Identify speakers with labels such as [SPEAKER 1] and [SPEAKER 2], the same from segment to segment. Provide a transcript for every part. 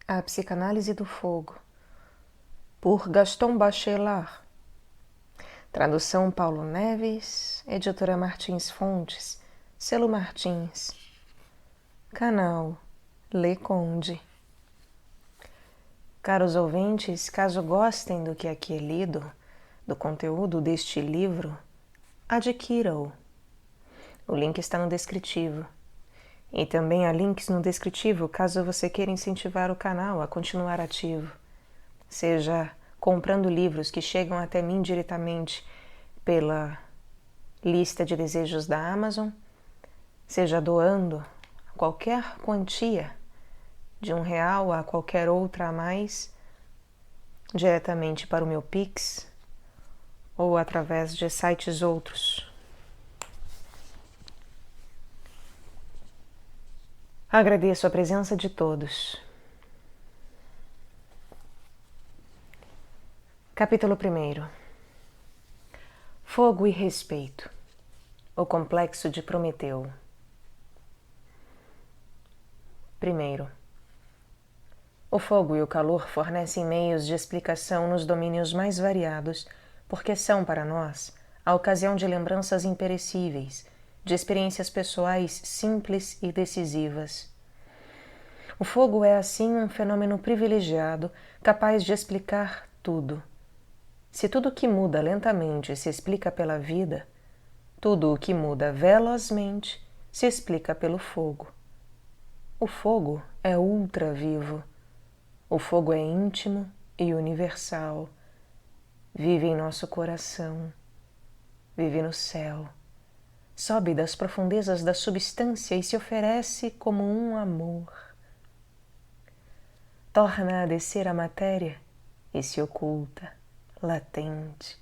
[SPEAKER 1] A Psicanálise do Fogo, por Gaston Bachelard. Tradução Paulo Neves, editora Martins Fontes, selo Martins. Canal Le Conde. Caros ouvintes, caso gostem do que aqui é lido, do conteúdo deste livro, adquira-o. O link está no descritivo. E também há links no descritivo caso você queira incentivar o canal a continuar ativo, seja comprando livros que chegam até mim diretamente pela lista de desejos da Amazon, seja doando qualquer quantia, de R$1 a qualquer outra a mais, diretamente para o meu Pix ou através de sites outros. Agradeço a presença de todos. Capítulo 1. Fogo e respeito. O complexo de Prometeu. 1. O fogo e o calor fornecem meios de explicação nos domínios mais variados, porque são, para nós, a ocasião de lembranças imperecíveis, de experiências pessoais simples e decisivas. O fogo é, assim, um fenômeno privilegiado, capaz de explicar tudo. Se tudo o que muda lentamente se explica pela vida, tudo o que muda velozmente se explica pelo fogo. O fogo é ultra-vivo. O fogo é íntimo e universal. Vive em nosso coração. Vive no céu. Sobe das profundezas da substância e se oferece como um amor. Torna a descer a matéria e se oculta, latente,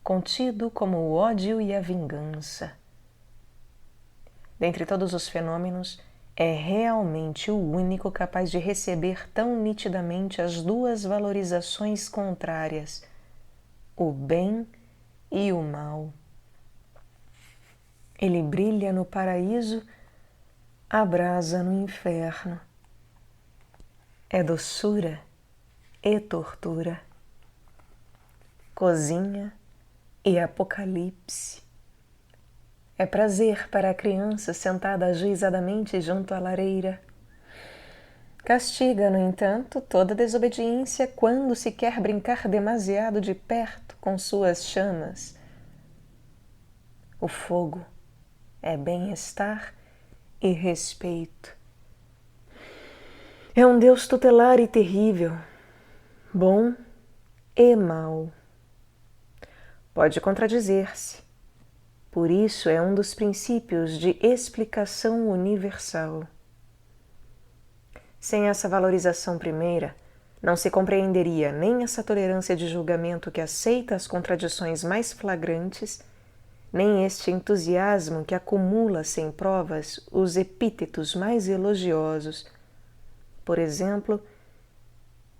[SPEAKER 1] contido como o ódio e a vingança. Dentre todos os fenômenos, é realmente o único capaz de receber tão nitidamente as duas valorizações contrárias, o bem e o mal. Ele brilha no paraíso, abrasa no inferno. É doçura e tortura, cozinha e apocalipse. É prazer para a criança sentada ajuizadamente junto à lareira. Castiga, no entanto, toda desobediência quando se quer brincar demasiado de perto com suas chamas. O fogo é bem-estar e respeito. É um Deus tutelar e terrível, bom e mau. Pode contradizer-se. Por isso é um dos princípios de explicação universal. Sem essa valorização primeira, não se compreenderia nem essa tolerância de julgamento que aceita as contradições mais flagrantes, nem este entusiasmo que acumula sem provas os epítetos mais elogiosos. Por exemplo,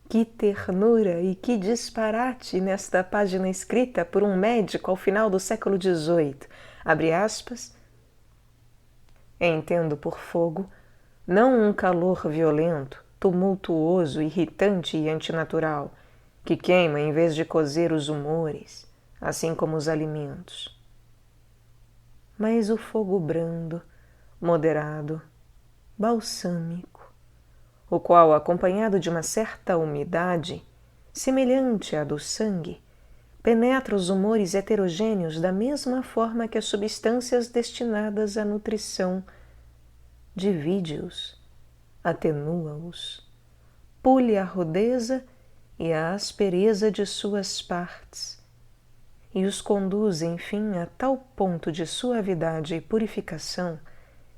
[SPEAKER 1] que ternura e que disparate nesta página escrita por um médico ao final do século XVIII. Abre aspas. Entendo por fogo não um calor violento, tumultuoso, irritante e antinatural, que queima em vez de cozer os humores, assim como os alimentos. Mas o fogo brando, moderado, balsâmico, o qual, acompanhado de uma certa umidade, semelhante à do sangue, penetra os humores heterogêneos da mesma forma que as substâncias destinadas à nutrição, divide-os, atenua-os, pule a rudeza e a aspereza de suas partes, e os conduz, enfim, a tal ponto de suavidade e purificação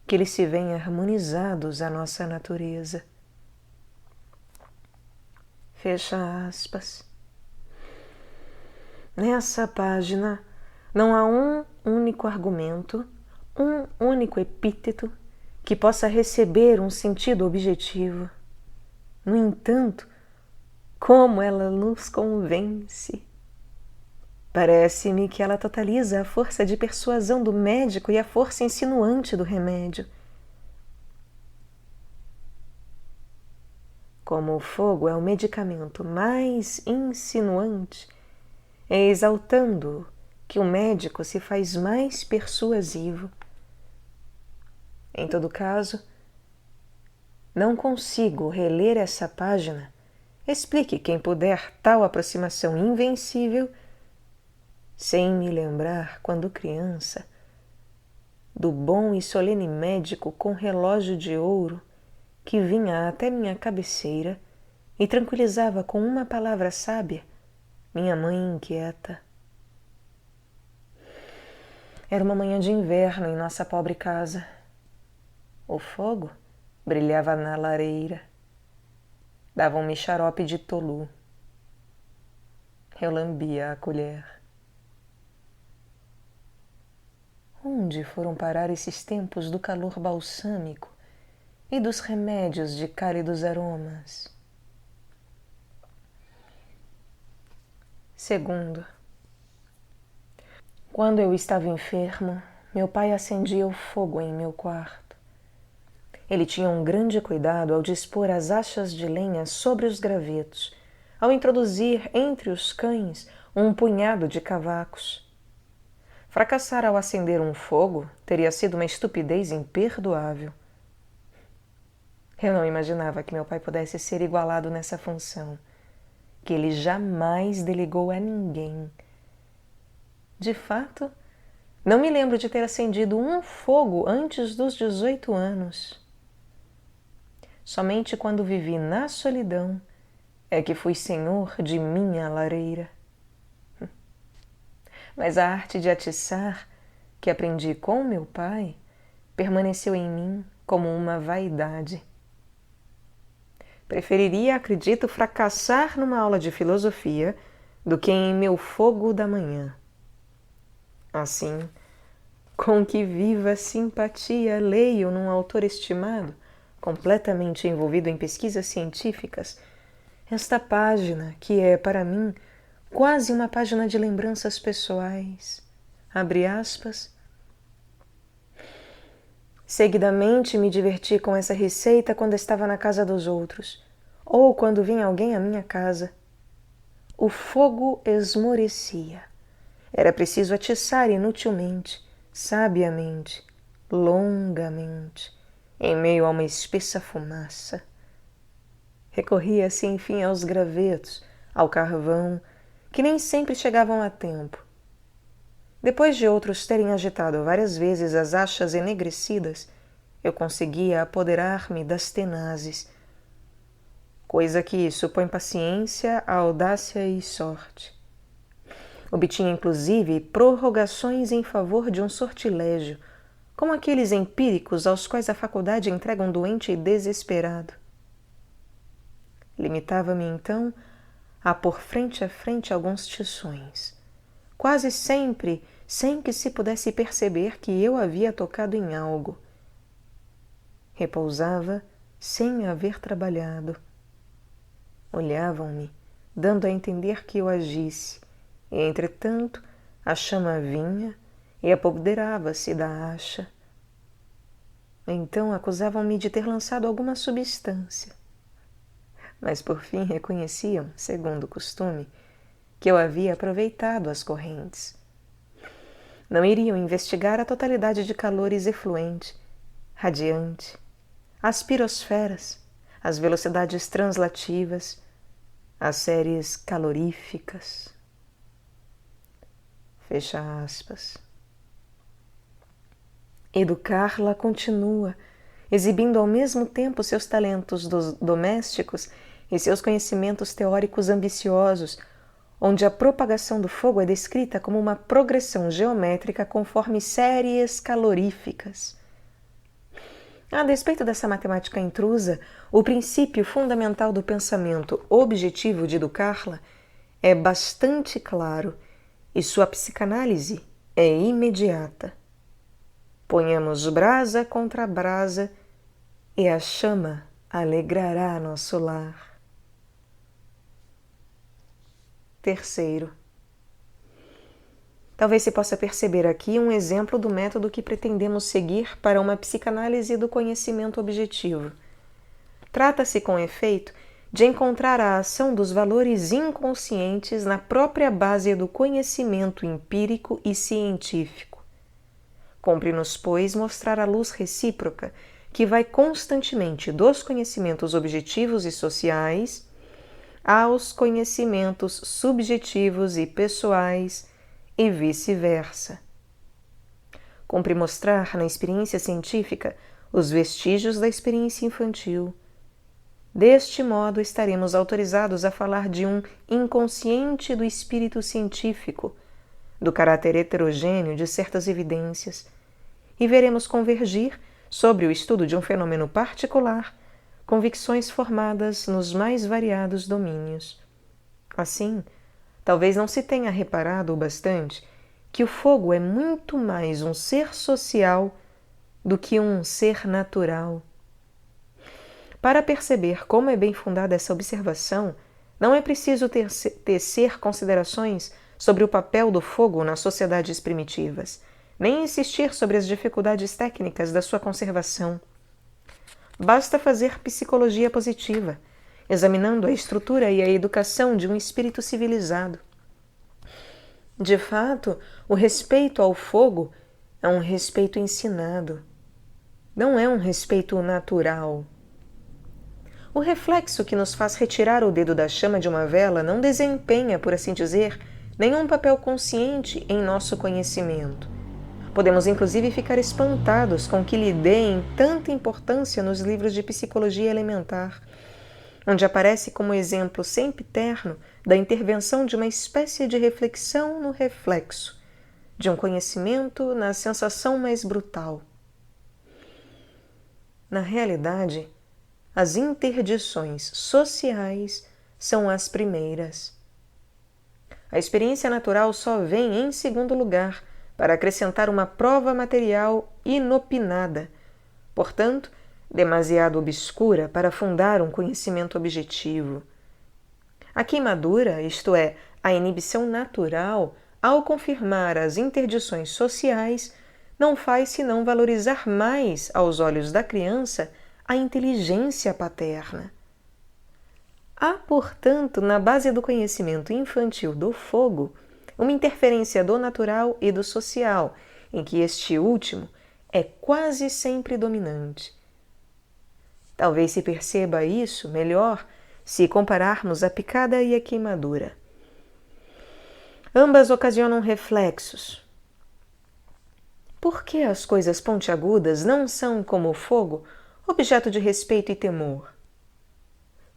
[SPEAKER 1] que eles se veem harmonizados à nossa natureza. Fecha aspas. Nessa página não há um único argumento, um único epíteto que possa receber um sentido objetivo. No entanto, como ela nos convence! Parece-me que ela totaliza a força de persuasão do médico e a força insinuante do remédio. como o fogo é o medicamento mais insinuante, é exaltando-o que o médico se faz mais persuasivo. Em todo caso, não consigo reler essa página. Explique quem puder tal aproximação invencível, sem me lembrar, quando criança, do bom e solene médico com relógio de ouro que vinha até minha cabeceira e tranquilizava com uma palavra sábia minha mãe inquieta. Era uma manhã de inverno em nossa pobre casa. O fogo brilhava na lareira. Davam-me xarope de tolu. Eu lambia a colher. Onde foram parar esses tempos do calor balsâmico e dos remédios de cálidos aromas? Segundo, quando eu estava enfermo, meu pai acendia o fogo em meu quarto. Ele tinha um grande cuidado ao dispor as achas de lenha sobre os gravetos, ao introduzir entre os cães um punhado de cavacos. Fracassar ao acender um fogo teria sido uma estupidez imperdoável. Eu não imaginava que meu pai pudesse ser igualado nessa função, que ele jamais delegou a ninguém. De fato, não me lembro de ter acendido um fogo antes dos 18 anos. Somente quando vivi na solidão é que fui senhor de minha lareira. Mas a arte de atiçar, que aprendi com meu pai, permaneceu em mim como uma vaidade. Preferiria, acredito, fracassar numa aula de filosofia do que em meu fogo da manhã. Assim, com que viva simpatia leio num autor estimado, completamente envolvido em pesquisas científicas, esta página que é, para mim, quase uma página de lembranças pessoais. Abre aspas. Seguidamente me diverti com essa receita quando estava na casa dos outros, ou quando vinha alguém à minha casa. O fogo esmorecia. Era preciso atiçar inutilmente, sabiamente, longamente, em meio a uma espessa fumaça. Recorria-se, enfim, aos gravetos, ao carvão, que nem sempre chegavam a tempo. Depois de outros terem agitado várias vezes as achas enegrecidas, eu conseguia apoderar-me das tenazes, coisa que supõe paciência, audácia e sorte. Obtinha, inclusive, prorrogações em favor de um sortilégio, como aqueles empíricos aos quais a faculdade entrega um doente desesperado. Limitava-me, então, a pôr frente a frente alguns tições, quase sempre sem que se pudesse perceber que eu havia tocado em algo. Repousava sem haver trabalhado. Olhavam-me, dando a entender que eu agisse, e, entretanto, a chama vinha e apoderava-se da acha. Então acusavam-me de ter lançado alguma substância. Mas por fim reconheciam, segundo o costume, que eu havia aproveitado as correntes. Não iriam investigar a totalidade de calores efluente, radiante, as pirosferas, as velocidades translativas, as séries caloríficas. Fecha aspas. Educar-la continua, exibindo ao mesmo tempo seus talentos domésticos e seus conhecimentos teóricos ambiciosos, onde a propagação do fogo é descrita como uma progressão geométrica conforme séries caloríficas. A despeito dessa matemática intrusa, o princípio fundamental do pensamento objetivo de educar-la é bastante claro e sua psicanálise é imediata. Ponhamos brasa contra brasa e a chama alegrará nosso lar. Terceiro, talvez se possa perceber aqui um exemplo do método que pretendemos seguir para uma psicanálise do conhecimento objetivo. Trata-se, com efeito, de encontrar a ação dos valores inconscientes na própria base do conhecimento empírico e científico. Cumpre-nos, pois, mostrar a luz recíproca que vai constantemente dos conhecimentos objetivos e sociais aos conhecimentos subjetivos e pessoais e vice-versa. Cumpre mostrar na experiência científica os vestígios da experiência infantil. Deste modo, estaremos autorizados a falar de um inconsciente do espírito científico, do caráter heterogêneo de certas evidências, e veremos convergir, sobre o estudo de um fenômeno particular, convicções formadas nos mais variados domínios. Assim, talvez não se tenha reparado o bastante que o fogo é muito mais um ser social do que um ser natural. Para perceber como é bem fundada essa observação, não é preciso tecer considerações sobre o papel do fogo nas sociedades primitivas, nem insistir sobre as dificuldades técnicas da sua conservação. Basta fazer psicologia positiva, examinando a estrutura e a educação de um espírito civilizado. De fato, o respeito ao fogo é um respeito ensinado, não é um respeito natural. O reflexo que nos faz retirar o dedo da chama de uma vela não desempenha, por assim dizer, nenhum papel consciente em nosso conhecimento. Podemos inclusive ficar espantados com que lhe deem tanta importância nos livros de psicologia elementar, onde aparece como exemplo sempiterno da intervenção de uma espécie de reflexão no reflexo, de um conhecimento na sensação mais brutal. Na realidade, as interdições sociais são as primeiras. A experiência natural só vem em segundo lugar para acrescentar uma prova material inopinada, portanto, demasiado obscura para fundar um conhecimento objetivo. A queimadura, isto é, a inibição natural, ao confirmar as interdições sociais, não faz senão valorizar mais, aos olhos da criança, a inteligência paterna. Há, portanto, na base do conhecimento infantil do fogo, uma interferência do natural e do social, em que este último é quase sempre dominante. Talvez se perceba isso melhor se compararmos a picada e a queimadura. Ambas ocasionam reflexos. Por que as coisas pontiagudas não são, como o fogo, objeto de respeito e temor?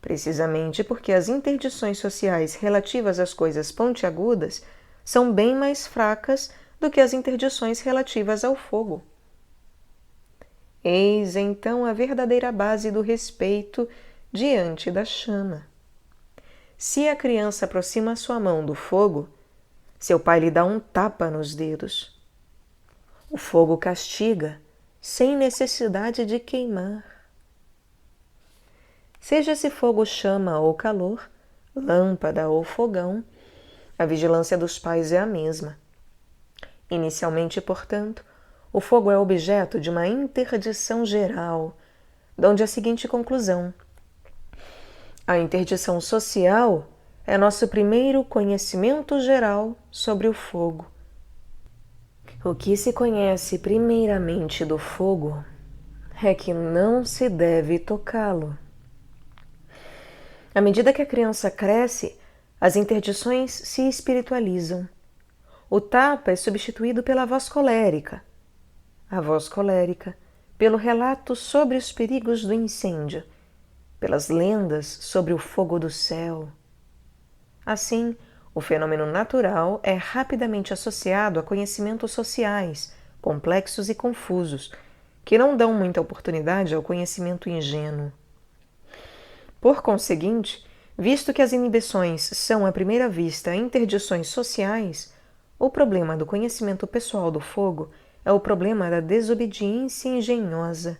[SPEAKER 1] Precisamente porque as interdições sociais relativas às coisas pontiagudas são bem mais fracas do que as interdições relativas ao fogo. Eis então a verdadeira base do respeito diante da chama. Se a criança aproxima sua mão do fogo, seu pai lhe dá um tapa nos dedos. O fogo castiga, sem necessidade de queimar. Seja esse fogo chama ou calor, lâmpada ou fogão, a vigilância dos pais é a mesma. Inicialmente, portanto, o fogo é objeto de uma interdição geral, donde a seguinte conclusão: a interdição social é nosso primeiro conhecimento geral sobre o fogo. O que se conhece primeiramente do fogo é que não se deve tocá-lo. À medida que a criança cresce, as interdições se espiritualizam. O tapa é substituído pela voz colérica. A voz colérica, pelo relato sobre os perigos do incêndio, pelas lendas sobre o fogo do céu. Assim, o fenômeno natural é rapidamente associado a conhecimentos sociais, complexos e confusos, que não dão muita oportunidade ao conhecimento ingênuo. Por conseguinte, visto que as inibições são à primeira vista interdições sociais, o problema do conhecimento pessoal do fogo é o problema da desobediência engenhosa.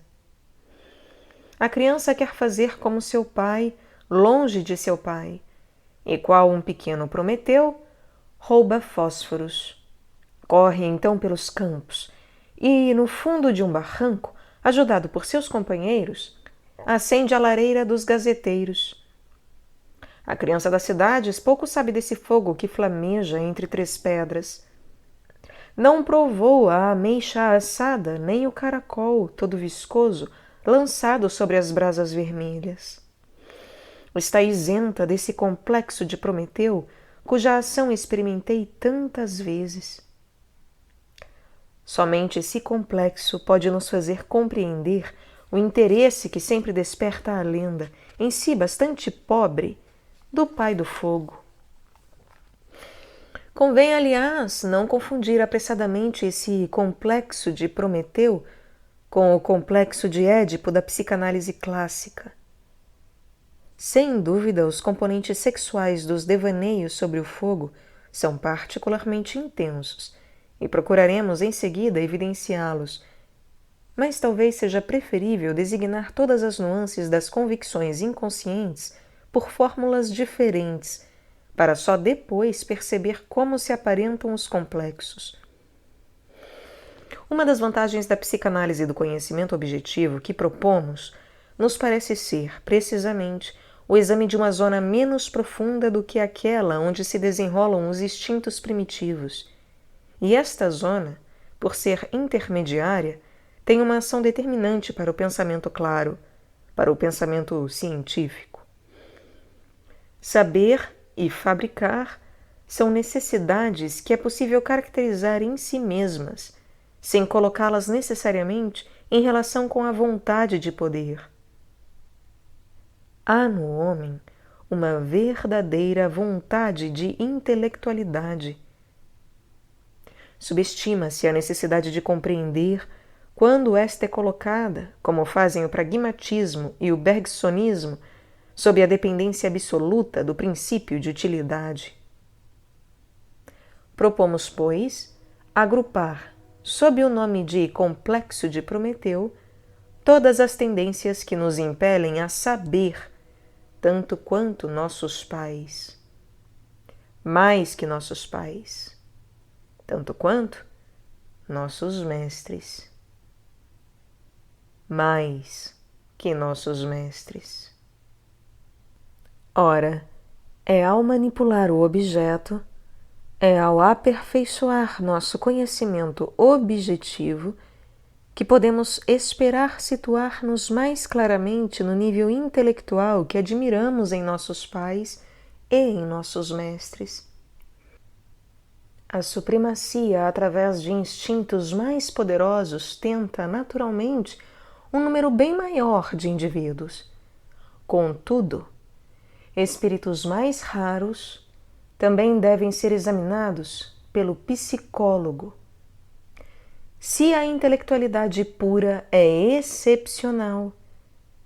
[SPEAKER 1] A criança quer fazer como seu pai, longe de seu pai, e qual um pequeno Prometeu, rouba fósforos. Corre então pelos campos e, no fundo de um barranco, ajudado por seus companheiros, acende a lareira dos gazeteiros. A criança das cidades pouco sabe desse fogo que flameja entre três pedras. Não provou a ameixa assada, nem o caracol, todo viscoso, lançado sobre as brasas vermelhas. Está isenta desse complexo de Prometeu, cuja ação experimentei tantas vezes. Somente esse complexo pode nos fazer compreender o interesse que sempre desperta a lenda, em si bastante pobre, do Pai do Fogo. Convém, aliás, não confundir apressadamente esse complexo de Prometeu com o complexo de Édipo da psicanálise clássica. Sem dúvida, os componentes sexuais dos devaneios sobre o fogo são particularmente intensos e procuraremos em seguida evidenciá-los, mas talvez seja preferível designar todas as nuances das convicções inconscientes por fórmulas diferentes, para só depois perceber como se aparentam os complexos. Uma das vantagens da psicanálise do conhecimento objetivo que propomos nos parece ser, precisamente, o exame de uma zona menos profunda do que aquela onde se desenrolam os instintos primitivos. E esta zona, por ser intermediária, tem uma ação determinante para o pensamento claro, para o pensamento científico. Saber e fabricar são necessidades que é possível caracterizar em si mesmas, sem colocá-las necessariamente em relação com a vontade de poder. Há no homem uma verdadeira vontade de intelectualidade. Subestima-se a necessidade de compreender quando esta é colocada, como fazem o pragmatismo e o bergsonismo, sob a dependência absoluta do princípio de utilidade. Propomos, pois, agrupar, sob o nome de complexo de Prometeu, todas as tendências que nos impelem a saber, tanto quanto nossos pais, mais que nossos pais, tanto quanto nossos mestres, mais que nossos mestres. Ora, é ao manipular o objeto, é ao aperfeiçoar nosso conhecimento objetivo que podemos esperar situar-nos mais claramente no nível intelectual que admiramos em nossos pais e em nossos mestres. A supremacia através de instintos mais poderosos tenta, naturalmente, um número bem maior de indivíduos. Contudo, espíritos mais raros também devem ser examinados pelo psicólogo. Se a intelectualidade pura é excepcional,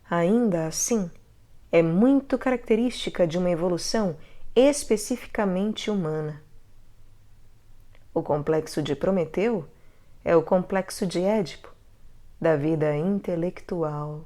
[SPEAKER 1] ainda assim é muito característica de uma evolução especificamente humana. O complexo de Prometeu é o complexo de Édipo da vida intelectual.